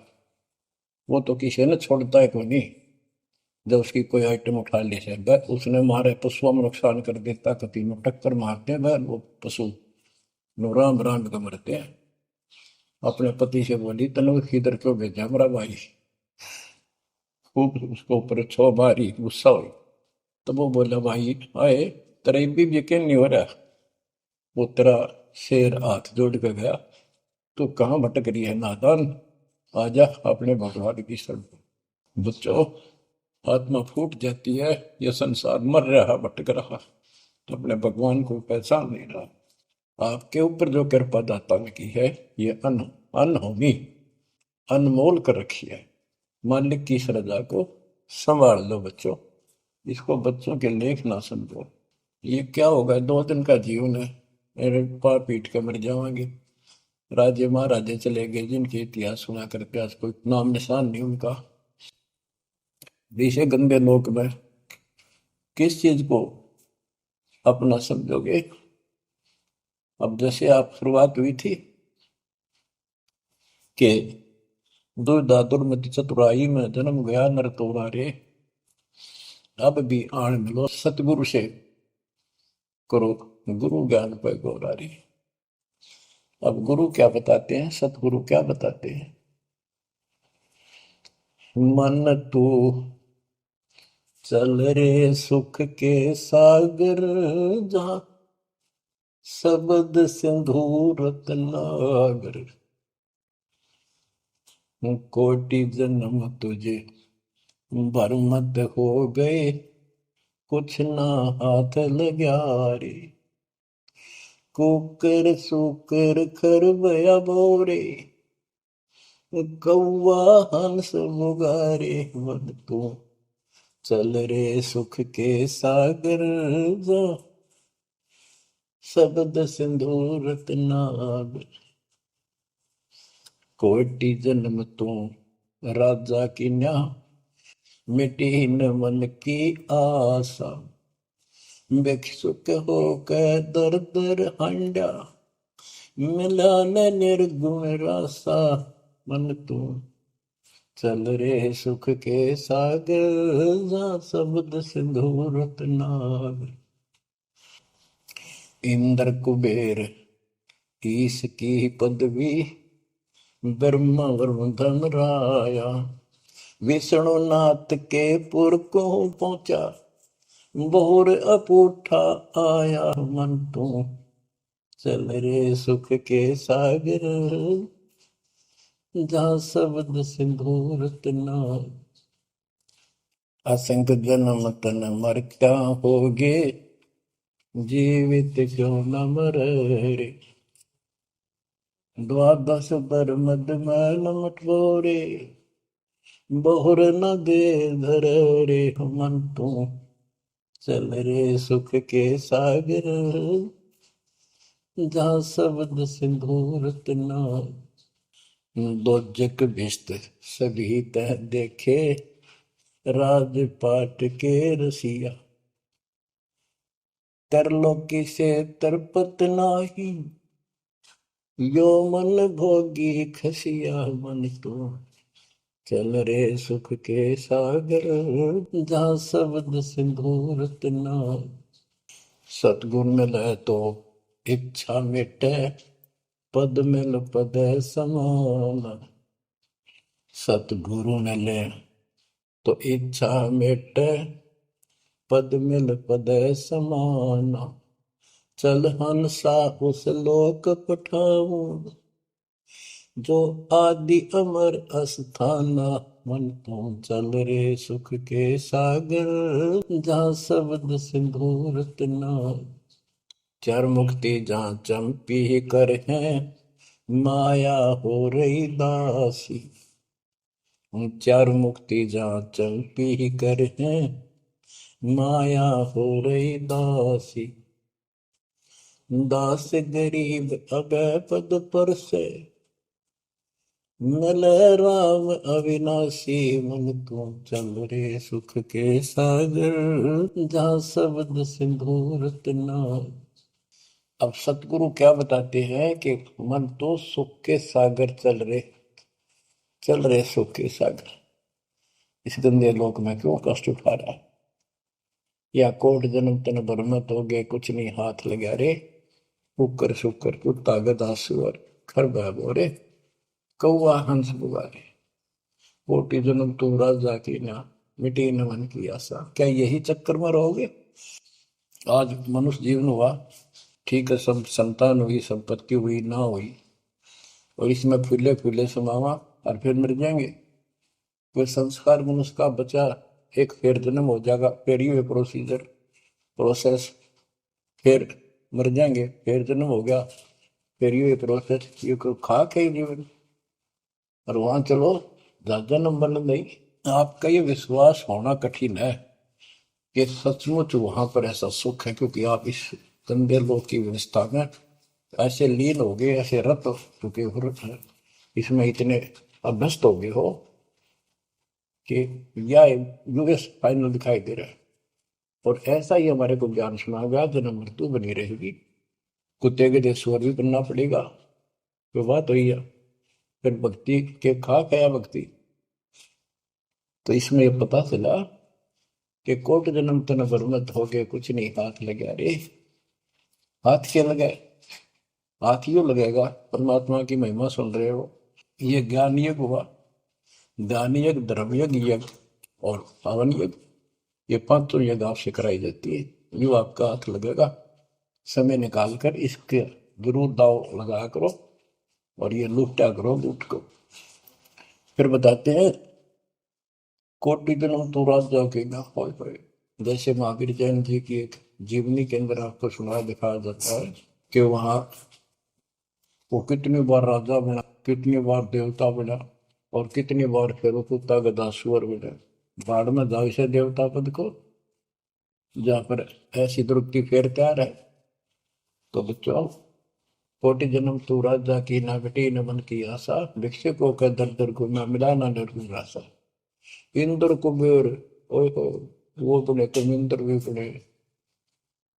वो तो किसी ने छोड़ता है कोई नहीं, जब उसकी कोई आइटम उठा ली से उसने मारे पशुओं में नुकसान कर देता, कति में टक्कर मारते हैं वो पशु, नो राम राम का मरते हैं। अपने पति से बोली, तनु इधर क्यों भेजा मेरा भाई? खूब उसको ऊपर छो मारी, गुस्सा हुई। तो वो बोला, भाई आए, तेरा भी यकीन नहीं हो रहा? वो तेरा शेर हाथ जोड़ के गया, तू कहाँ भटक रही है नादान, आजा अपने भगवान की शरण। बच्चों, आत्मा फूट जाती है, ये संसार मर रहा, भटक रहा, अपने भगवान को पहचान नहीं रहा। आपके ऊपर जो कृपा दाता ने की है, ये अनहोनी, अनमोल कर रखी है। मालिक की श्रद्धा को संभाल लो बच्चों, इसको बच्चों के लेख ना समझो। ये क्या होगा, 2 दिन का जीवन है, मेरे पार पीट के मर जाओगे। राजे महाराजे चले गए, जिनके इतिहास सुना करके आज कोई नाम निशान नहीं उनका। इसे गंदे लोक में किस चीज को अपना समझोगे? अब जैसे आप शुरुआत हुई थी कि दुर्दादुर मति चतुराई में जन्म गया नर तोरा रे, अब भी आण मिलो सतगुरु से, करो गुरु ज्ञान पे गौरारी। अब गुरु क्या बताते हैं, सतगुरु क्या बताते हैं? मन तू चल रे सुख के सागर, जहाँ शब्द सिंधु रत्नागर, कोटि जन्म तुझे बरमद हो गए, कुछ ना हाथ लग्या रे। कुकर सुकर खरबया बोरे, कौआ हंस मुगारे। मन तू चल रे सुख के सागर, जा शब्द सिंधु रत्नागर। कोटि जन्म तू राजा की न्या, मिटी न मन की आशा। भिक्षुक होकर दर दर हांडा, मिला न निर्गुण रासा। मन तू चल रे सुख के सागर, जा शब्द सिंधु रत्नागर। इंद्र कुबेर ईश की पदवी, ब्रह्मा वरुण धन राया। विष्णु नाथ के पुर को पहुंचा, बोर अपूठा आया। मन तू चल रे सुख के सागर, जा शब्द सिंधु रत्नागर। असंग जन्म तन मर क्या होगे, जीवित क्यों न मरे रे। द्वादश बर मद मैल मटोरे, बहुर न दे धर रे। मन तू चल रे सुख के सागर, जा शब्द सिंधु रत्नागर। दो जग भिस्त सभी तह देखे, राजपाट के रसिया। तरलोकी से तरपत नाही, यो मन भोगी खसिया। मन तो चल रे सुख के सागर, जा शब्द सिंधु रत्नागर। सतगुण मिले तो इच्छा मिटे, पद मिल पद समान। सतगुरु मिले तो इच्छा मिटे, पद मिल पद समान। चल हंसा उस लोक पठाऊं, जो आदि अमर अस्थाना। मन तू चल रे सुख के सागर, जा शब्द सिंधु रत्नागर। चार मुक्ति जहाँ चंपी कर है, माया हो रही दासी। चार मुक्ति जहाँ चंपी कर है, माया हो रही दासी। दास गरीब अभय पद पर से, मिल राम अविनाशी। मन तू चल रे सुख के सागर, जा शब्द सिंधु रत्नागर। अब सतगुरु क्या बताते हैं कि मन तो सुख के सागर चल रहे सुख के सागर। इस गंदे लोक में क्यों कष्ट उठा रहा है, या कोट जन्म तन भरमत हो गए, कुछ नहीं हाथ लगा रे। कुकर शुकर कुत्ता गधा सुअर खर बोरे, कौआ हंस बुआरे। कोटि जन्म तू राजा की ना, मिटी न मन की आशा। क्या यही चक्कर में रहोगे? आज मनुष्य जीवन हुआ, ठीक है, सब संतान हुई, संपत्ति हुई ना हुई, और इसमें फूले फूले समावा और फिर मर जाएंगे। कोई संस्कार मनुष्य का बचा, एक फिर जन्म हो जाएगा, फिर ये प्रोसीजर प्रोसेस, फिर मर जाएंगे, फिर जन्म हो गया, फिर ये प्रोसेस। ये कोई खाक है जीवन? और वहां चलो ज्यादा नंबर नहीं। आपका ये विश्वास होना कठिन है कि सचमुच वहां पर ऐसा सुख है, क्योंकि आप इस गंदे लोक की व्यवस्था में ऐसे लीन हो गए, ऐसे रत हो चुके हो, इसमें इतने अभ्यस्त हो गए हो कि यह यूएस फाइनल दिखाई दे रहा है। और ऐसा ही हमारे को ज्ञान सुना गया, जन्म मृत्यु बनी रहेगी, कुत्ते के देश स्वर भी बनना पड़ेगा। तो बात हुई है, फिर भक्ति के खाक है भक्ति। तो इसमें यह पता चला कि कोट जन्म तन बरमत हो गए, कुछ नहीं हाथ लगे रे। हाथ क्या लगे? हाथ यूं लगेगा, परमात्मा की महिमा सुन रहे हो, ये ज्ञान यज्ञ हुआ, दान यज्ञ, धर्म यज्ञ, यज्ञ और हवन यज्ञ, ये पांचों यज्ञ आपसे कराई जाती है। यूं आपका हाथ लगेगा, समय निकाल कर इसके जरूर दाव लगा करो और ये लूटा करो लूट को। फिर बताते हैं कोटि जन्म तो राजा के ना होए। जैसे महावीर जैन जी की एक जीवनी के अंदर आपको सुना दिखाया जाता है कि वहां वो कितनी बार राजा बना, कितनी बार देवता बना और कितनी बार फिर वो कुत्ता गधा सुअर बना। बाढ़ में जाओ इसे देवता पद को, जहां पर ऐसी दुर्गति फेर तैयार है। तो बच्चों, कोटि जन्म तू राजा की ना बेटी न मन की आशा, भिक्षु को कह दर दर को ना मिला ना निर्गुण राशा। इंद्र कुबेर, ओए वो बने तुम इंद्र भी बने,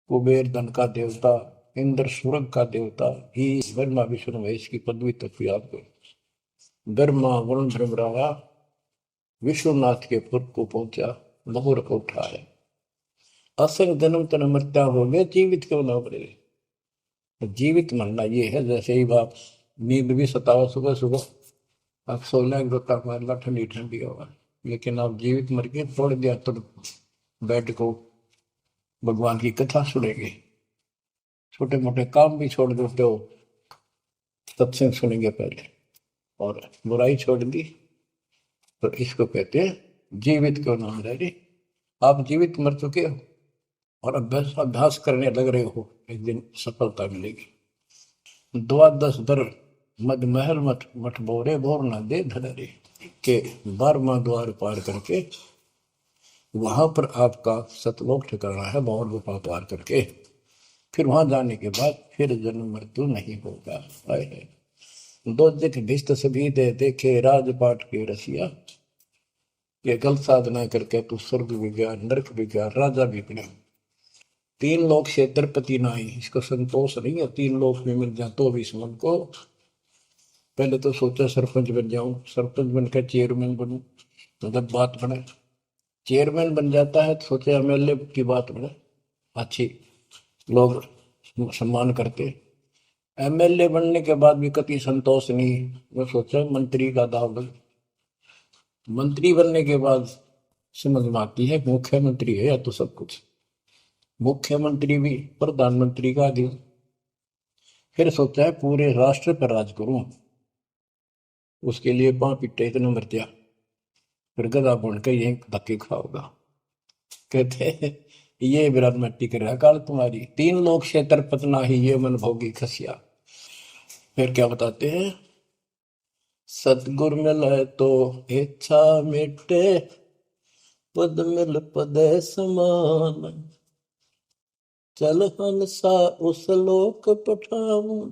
कुबेर धन का देवता, इंद्र स्वर्ग का देवता ही ब्रह्मा विष्णु महेश की पदवी तक भी आपको ब्रह्मा वरुण ब्रह्मरावा विश्वनाथ के पुर को पहुंचा, बहुर को उठाया। असल जन्म तन मृत्या हो गया, जीवित क्यों ना बने। जीवित मरना ये है जैसे ही बाप नींद भी सतावा सुबह सुबह, आप सोलह गोता मारना ठंडी ठंडी होगा, लेकिन आप जीवित मर के छोड़ दिया तो बेड को भगवान की कथा सुनेंगे, छोटे मोटे काम भी छोड़ देते हो, सत्संग सुनेंगे पहले, और बुराई छोड़ दी तो इसको कहते हैं जीवित क्यों ना रह रही। आप जीवित मर चुके हो और अभ्यास अभ्यास करने लग रहे हो, एक दिन सफलता मिलेगी। द्वादश दर मद महल मठ मठ बोरे बोर न दे धरे के 12वां द्वार पार करके वहां पर आपका सतलोक ठिकाना है, बहुत गुफा पार करके फिर वहां जाने के बाद फिर जन्म मृत्यु नहीं होगा। है दो दिख भिष्ट सभी दे देखे राजपाट के रसिया, ये गलत साधना करके तू स्वर्ग भी गया, नरक भी गया, राजा भी बना। 3 लोक से द्रपति नाई, इसको संतोष नहीं है 3 लोक में मिल जाए तो भी इस मन को। पहले तो सोचा सरपंच बन जाऊं, सरपंच बनकर चेयरमैन बनूं, तो जब बात बने चेयरमैन बन जाता है तो सोचे एमएलए की बात बने, अच्छी लोग सम्मान करते। एमएलए बनने के बाद भी कति संतोष नहीं, मैं सोचा मंत्री का दाव लग। मंत्री बनने के बाद समझ में आती है मुख्यमंत्री है या तो सब कुछ, मुख्यमंत्री भी प्रधानमंत्री का अधीन। फिर सोचा है पूरे राष्ट्र पर राज करूं, उसके लिए पां पिट्टे इतने मर दिया, फिर गधा बन के यही धक्के खाओगा। कहते हैं ये विराट में टिक रहा काल तुम्हारी, 3 लोग क्षेत्र पतना ही ये मन भोगी खसिया। फिर क्या बताते हैं, सतगुर मिले तो इच्छा मिटे, पद मिल पद समान, चल हंसा उस लोक पठाऊं,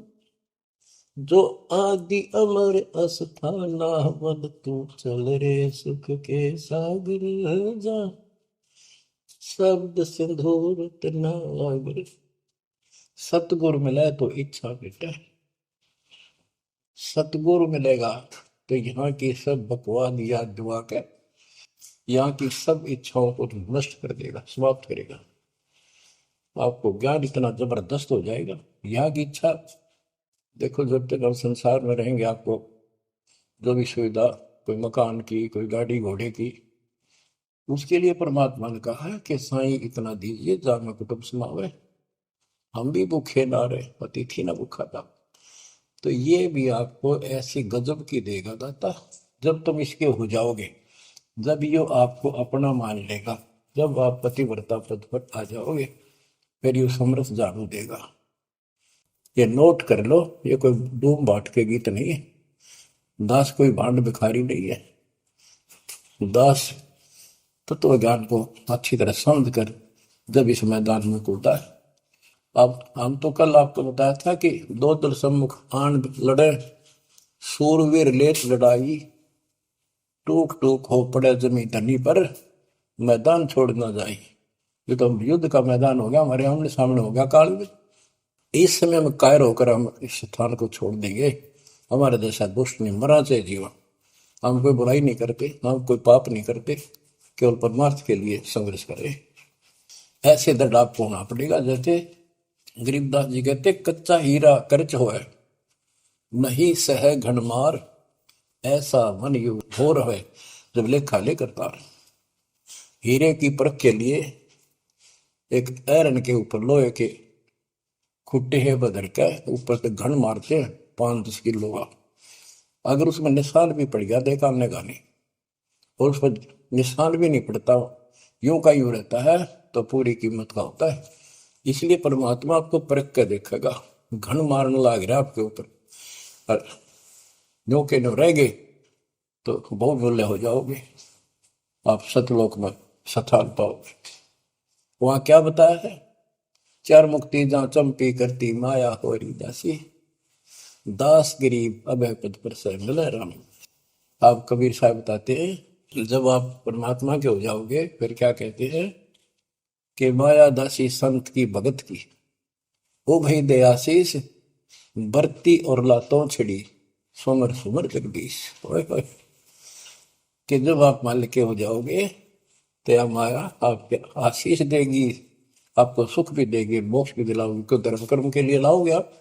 जो आदि अमर अस्थाना, मन तू चल रे सुख के सागर जा, शब्द सिंदूर नागर। सतगुरु मिले तो इच्छा मिटे, सतगुरु मिलेगा तो यहाँ की सब बकवाद याद दुआ के यहाँ की सब इच्छाओं को नष्ट कर देगा, समाप्त करेगा। आपको ज्ञान इतना जबरदस्त हो जाएगा। यहाँ की इच्छा देखो, जब तक हम संसार में रहेंगे आपको जो भी सुविधा, कोई मकान की, कोई गाड़ी घोड़े की, उसके लिए परमात्मा ने कहा है कि साईं इतना दीजिए जामे कुटुंब समावे, हम भी भूखे ना रहे, अतिथि ना भूखा था। तो ये भी आपको ऐसी गजब की देगा दाता, जब तुम इसके हो जाओगे, जब ये आपको अपना मान लेगा, जब आप पतिव्रता पद पर आ जाओगे, फिर ये समरस झाड़ू देगा। ये नोट कर लो, ये कोई डूम बाट के गीत नहीं है, दास कोई भांड भिखारी नहीं है। दास तत्व ज्ञान को अच्छी तरह समझ कर जब इस मैदान में कूदा है। अब हम तो कल आपको बताया था कि 2 दल सम्मुख आन लड़े, सूरवीर लेत लड़ाई, टूक टूक हो पड़े जमी धनी पर, मैदान छोड़ ना जाए। ये तो युद्ध का मैदान हो गया, हमारे आमने सामने हो गया काल में। इस समय में कायर होकर हम इस स्थान को छोड़ देंगे। हमारे जैसा दुष्ट नहीं, मरा चाहे जीवन, हम कोई बुराई नहीं करते, हम कोई पाप नहीं करते, केवल परमार्थ के लिए संघर्ष करें। ऐसे दृढ़ आपको होना पड़ेगा। जैसे गरीबदास जी कहते, कच्चा हीरा कर्च हो नहीं सह घनमार, ऐसा मन यु हो रहे जब लेखा ले करता। हीरे की परख के लिए एक ऐरन के ऊपर लोहे के खुट्टे है बदल के ऊपर से घन मारते हैं 5-10 किलो का। अगर उसमें निशान भी पड़ गया देखा हमने गाने, और उस पर निशान भी नहीं पड़ता, यूं का यूं रहता है, तो पूरी कीमत का होता है। इसलिए परमात्मा आपको परख के देखेगा। घन मारने लग रहा है आपके ऊपर, और यूं के न्यू रह गए तो बहुत मूल्य हो जाओगे, आप सतलोक में स्थान पाओगे। वहां क्या बताया है, चार मुक्ति जहां चंपी करती माया होरी दासी, दास गरीब अभय पद पर से मिले राम। आप कबीर साहब बताते हैं जब आप परमात्मा के हो जाओगे फिर क्या कहते हैं कि माया दासी संत की भगत की, ओ भाई दयाशीष बरती और लातों छिड़ी, सुमर सुमर जगदीश। ओए होए, कि जब आप मान के हो जाओगे तो माया आपके आशीष देगी, आपको सुख भी देगी, मोक्ष भी दिलाओगी, क्यों धर्म कर्म के लिए लाओगे आप,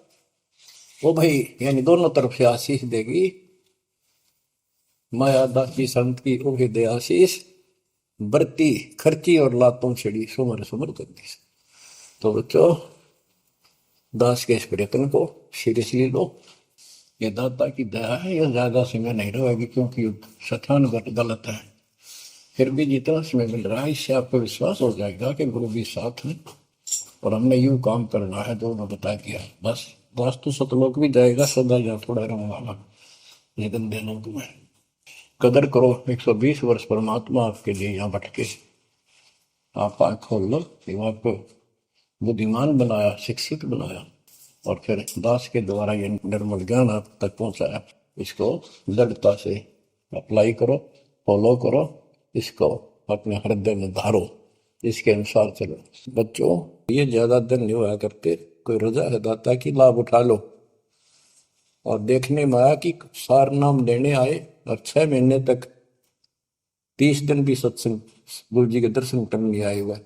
वो भाई यानी दोनों तरफ से आशीष देगी। माया दासी संत की ओ दे आशीष बरती खर्ची और लातों छिड़ी, सुमर सुमर जगदीश। तो बच्चों दास के इस प्रयत्न को सीरियसली लो, ये दाता की दया है, यह ज्यादा समय नहीं रहेगी क्योंकि स्थान गलत है। फिर भी जितना समय मिल रहा है इससे आपको विश्वास हो जाएगा कि गुरु भी साथ है और हमने यूं काम करना है जो उन्होंने बता दिया। बस वास्तु सतलोक भी जाएगा सदा या थोड़ा रहूंगा ये गंदे लोग में। कदर करो, 120 वर्ष परमात्मा आपके लिए यहाँ भटके, आप आँख खोल लो, आपको बुद्धिमान बनाया, शिक्षित बनाया, और फिर दास के द्वारा ये निर्मल ज्ञान आप तक पहुंचाया। इसको दृढ़ता से अप्लाई करो, फॉलो करो, इसको अपने हृदय में धारो, इसके अनुसार चलो। बच्चों ये ज्यादा दिन नहीं हुआ करते, कोई रजा है दाता की लाभ उठा लो। और देखने में आया कि सार नाम लेने आए और 6 महीने तक 30 दिन भी सत्संग गुरु जी के दर्शन करने नहीं आए हुए,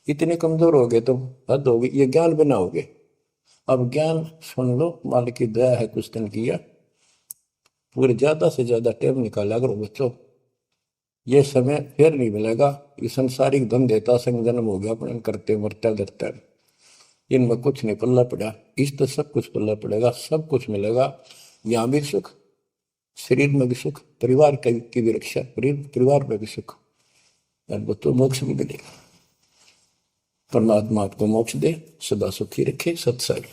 इतने कमजोर हो गए तो हद हो गई, ये ज्ञान बनाओगे। अब ज्ञान सुन लो, मालिक की दया है कुछ दिन किया, पूरे ज्यादा से ज्यादा टाइम निकाला करो बच्चों, ये समय फिर नहीं मिलेगा। ये संसारिक धन देता संग जन्म हो गया अपने करते मरता डरता, इनमें कुछ नहीं पल्ला पड़ा, इस तो सब कुछ पल्ला पड़ेगा, सब कुछ मिलेगा, यहाँ भी सुख, शरीर में भी सुख, परिवार की भी रक्षा, परिवार में भी सुख, और बच्चों मोक्ष भी मिलेगा। परमात्मा आपको मोक्ष दे, सदा सुखी रखे। सत्संग।